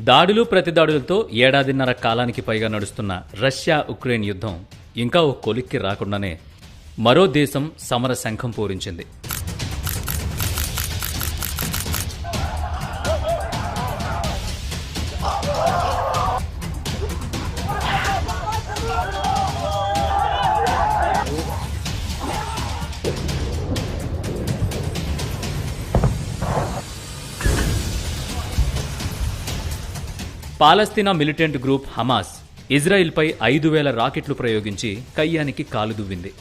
దాడులు ప్రతిదాడులతో ఏడాదిన్నర కాలానికి పైగా నడుస్తున్న రష్యా ఉక్రెయిన్ యుద్ధం ఇంకా ఓ కొలిక్కి రాకుండానే మరో దేశం సమర శంఖం పూరించింది. పాలస్తీనా మిలిటెంట్ గ్రూప్ హమాస్ ఇజ్రాయిల్పై 5,000 రాకెట్లు ప్రయోగించి కయ్యానికి కాలు దువ్వింది.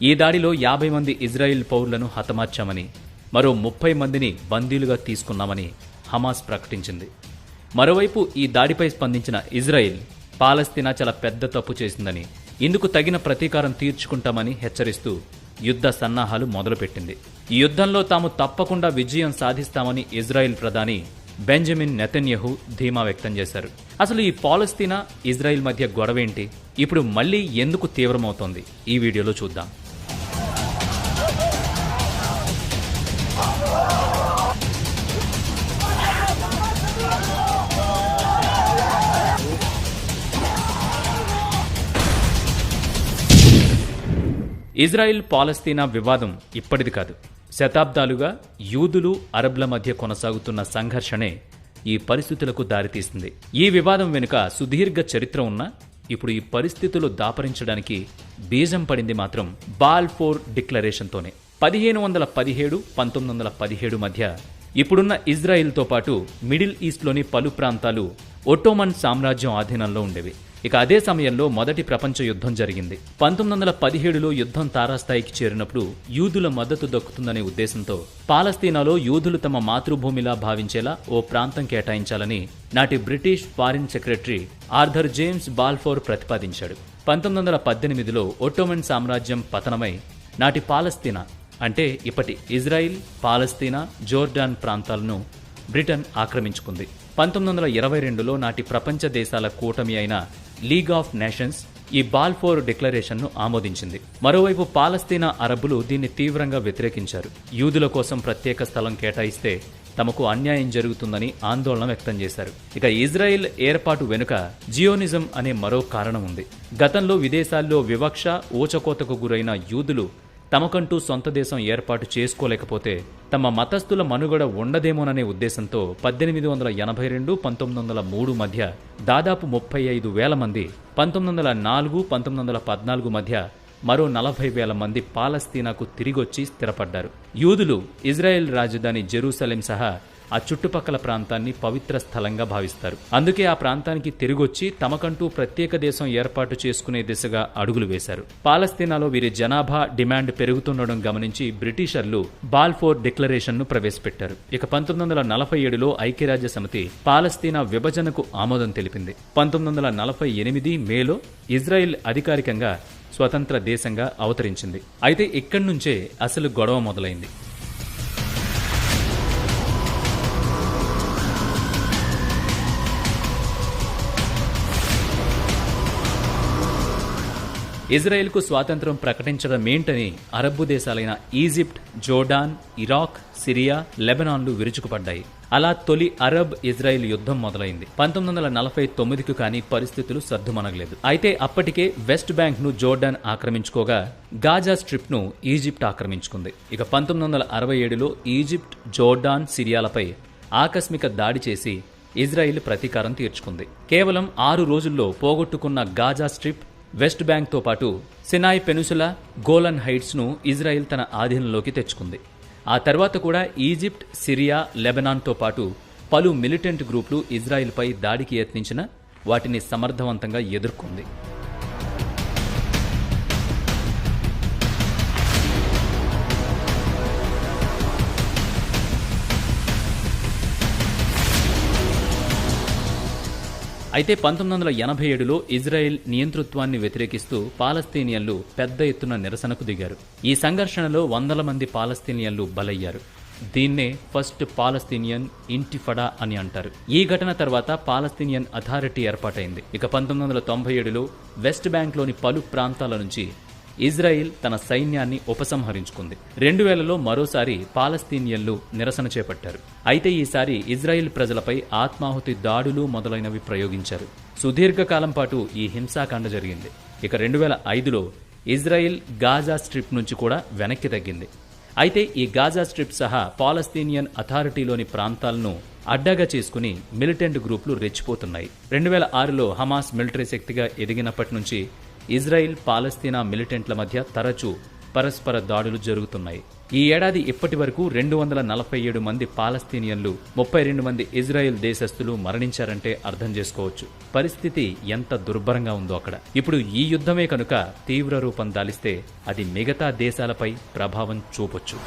ఈ దాడిలో 50 మంది ఇజ్రాయిల్ పౌరులను హతమార్చామని, మరో 30 మందిని బందీలుగా తీసుకున్నామని హమాస్ ప్రకటించింది. మరోవైపు ఈ దాడిపై స్పందించిన ఇజ్రాయిల్ పాలస్తీనా చాలా పెద్ద తప్పు చేసిందని, ఇందుకు తగిన ప్రతీకారం తీర్చుకుంటామని హెచ్చరిస్తూ యుద్ధ సన్నాహాలు మొదలుపెట్టింది. ఈ యుద్ధంలో తాము తప్పకుండా విజయం సాధిస్తామని ఇజ్రాయిల్ ప్రధాని బెంజమిన్ నెతన్యాహు ధీమా వ్యక్తం చేశారు. అసలు ఈ పాలస్తీనా ఇజ్రాయిల్ మధ్య గొడవేంటి, ఇప్పుడు మళ్లీ ఎందుకు తీవ్రమవుతోంది, ఈ వీడియోలో చూద్దాం. ఇజ్రాయిల్ పాలస్తీనా వివాదం ఇప్పటిది కాదు. శతాబ్దాలుగా యూదులు అరబ్ల మధ్య కొనసాగుతున్న సంఘర్షణే ఈ పరిస్థితులకు దారితీసింది. ఈ వివాదం వెనుక సుదీర్ఘ చరిత్ర ఉన్నా ఇప్పుడు ఈ పరిస్థితులు దాపరించడానికి బీజం పడింది మాత్రం బాల్ఫోర్ డిక్లరేషన్తోనే. 1517-1917 మధ్య ఇప్పుడున్న ఇజ్రాయిల్తో పాటు మిడిల్ ఈస్ట్లోని పలు ప్రాంతాలు ఒట్టోమన్ సామ్రాజ్యం ఆధీనంలో ఉండేవి. ఇక అదే సమయంలో మొదటి ప్రపంచ యుద్ధం జరిగింది. 1917లో యుద్ధం తారాస్థాయికి చేరినప్పుడు యూదుల మద్దతు దక్కుతుందనే ఉద్దేశంతో పాలస్తీనాలో యూదులు తమ మాతృభూమిలా భావించేలా ఓ ప్రాంతం కేటాయించాలని నాటి British foreign secretary Arthur James Balfour ప్రతిపాదించాడు. 1918లో ఒట్టోమన్ సామ్రాజ్యం పతనమై నాటి పాలస్తీనా అంటే ఇప్పటి ఇజ్రాయిల్, పాలస్తీనా, జోర్డాన్ ప్రాంతాలను బ్రిటన్ ఆక్రమించుకుంది. 1922లో నాటి ప్రపంచ దేశాల కూటమి అయిన లీగ్ ఆఫ్ నేషన్స్ ఈ బాల్ఫోర్ డిక్లరేషన్ను ఆమోదించింది. మరోవైపు పాలస్తీనా అరబ్బులు దీన్ని తీవ్రంగా వ్యతిరేకించారు. యూదుల కోసం ప్రత్యేక స్థలం కేటాయిస్తే తమకు అన్యాయం జరుగుతుందని ఆందోళన వ్యక్తం చేశారు. ఇక ఇజ్రాయెల్ ఏర్పాటు వెనుక జియోనిజం అనే మరో కారణం ఉంది. గతంలో విదేశాల్లో వివక్ష, ఊచకోతకు గురైన యూదులు తమకంటూ సొంత దేశం ఏర్పాటు చేసుకోలేకపోతే తమ మతస్థుల మనుగడ ఉండదేమోననే ఉద్దేశంతో 1882-1903 మధ్య దాదాపు 35,000 మంది, 1904-1914 మధ్య మరో 40,000 మంది పాలస్తీనాకు తిరిగొచ్చి స్థిరపడ్డారు. యూదులు ఇజ్రాయెల్ రాజధాని జెరూసలేం సహా ఆ చుట్టుపక్కల ప్రాంతాన్ని పవిత్ర స్థలంగా భావిస్తారు. అందుకే ఆ ప్రాంతానికి తిరిగొచ్చి తమకంటూ ప్రత్యేక దేశం ఏర్పాటు చేసుకునే దిశగా అడుగులు వేశారు. పాలస్తీనాలో వీరి జనాభా డిమాండ్ పెరుగుతుండడం గమనించి బ్రిటిషర్లు బాల్ఫోర్ డిక్లరేషన్ను ప్రవేశపెట్టారు. ఇక 1947లో ఐక్యరాజ్య సమితి పాలస్తీనా విభజనకు ఆమోదం తెలిపింది. 1948 మేలో ఇజ్రాయెల్ అధికారికంగా స్వతంత్ర దేశంగా అవతరించింది. అయితే ఇక్కడి నుంచే అసలు గొడవ మొదలైంది. ఇజ్రాయెల్కు స్వాతంత్ర్యం ప్రకటించడమేంటని అరబ్బు దేశాలైన ఈజిప్ట్, జోర్డాన్, ఇరాక్, సిరియా, లెబనాన్లు విరుచుకుపడ్డాయి. అలా తొలి అరబ్ ఇజ్రాయెల్ యుద్ధం మొదలైంది. 1949కు కానీ పరిస్థితులు సర్దుమణగలేదు. అయితే అప్పటికే వెస్ట్ బ్యాంక్ ను జోర్డాన్ ఆక్రమించుకోగా గాజా స్ట్రిప్ ను ఈజిప్ట్ ఆక్రమించుకుంది. ఇక 1967లో ఈజిప్ట్, జోర్డాన్, సిరియాలపై ఆకస్మిక దాడి చేసి ఇజ్రాయెల్ ప్రతీకారం తీర్చుకుంది. కేవలం 6 రోజుల్లో పోగొట్టుకున్న గాజా స్ట్రిప్, వెస్ట్ బ్యాంక్తో పాటు సినాయ్ పెనుసులా, గోలన్ హైట్స్ ను ఇజ్రాయెల్ తన ఆధీనంలోకి తెచ్చుకుంది. ఆ తర్వాత కూడా ఈజిప్ట్, సిరియా, లెబనాన్తో పాటు పలు మిలిటెంట్ గ్రూపులు ఇజ్రాయెల్పై దాడికి యత్నించినా వాటిని సమర్థవంతంగా ఎదుర్కొంది. అయితే 1987లో ఇజ్రాయెల్ నియంతృత్వాన్ని వ్యతిరేకిస్తూ పాలస్తీనియన్లు పెద్ద ఎత్తున నిరసనకు దిగారు. ఈ సంఘర్షణలో వందల మంది పాలస్తీనియన్లు బలయ్యారు. దీన్నే ఫస్ట్ పాలస్తీనియన్ ఇంటిఫడా అని అంటారు. ఈ ఘటన తర్వాత పాలస్తీనియన్ అథారిటీ ఏర్పాటైంది. ఇక 1997లో వెస్ట్ బ్యాంక్లోని పలు ప్రాంతాల నుంచి ఇజ్రాయిల్ తన సైన్యాన్ని ఉపసంహరించుకుంది. 2000లో మరోసారి పాలస్తీనియన్లు నిరసన చేపట్టారు. అయితే ఈసారి ఇజ్రాయిల్ ప్రజలపై ఆత్మాహుతి దాడులు మొదలైనవి ప్రయోగించారు. సుదీర్ఘకాలం పాటు ఈ హింసాకాండ జరిగింది. ఇక 2005లో ఇజ్రాయిల్ గాజా స్ట్రిప్ నుంచి కూడా వెనక్కి తగ్గింది. అయితే ఈ గాజా స్ట్రిప్ సహా పాలస్తీనియన్ అథారిటీలోని ప్రాంతాలను అడ్డాగా చేసుకుని మిలిటెంట్ గ్రూపులు రెచ్చిపోతున్నాయి. 2006లో హమాస్ మిలిటరీ శక్తిగా ఎదిగినప్పటి నుంచి ఇజ్రాయిల్ పాలస్తీనా మిలిటెంట్ల మధ్య తరచూ పరస్పర దాడులు జరుగుతున్నాయి. ఈ ఏడాది ఇప్పటి వరకు 247 మంది పాలస్తీనియన్లు, 32 మంది ఇజ్రాయెల్ దేశస్థులు మరణించారంటే అర్థం చేసుకోవచ్చు పరిస్థితి ఎంత దుర్భరంగా ఉందో అక్కడ. ఇప్పుడు ఈ యుద్ధమే కనుక తీవ్ర రూపం దాలిస్తే అది మిగతా దేశాలపై ప్రభావం చూపొచ్చు.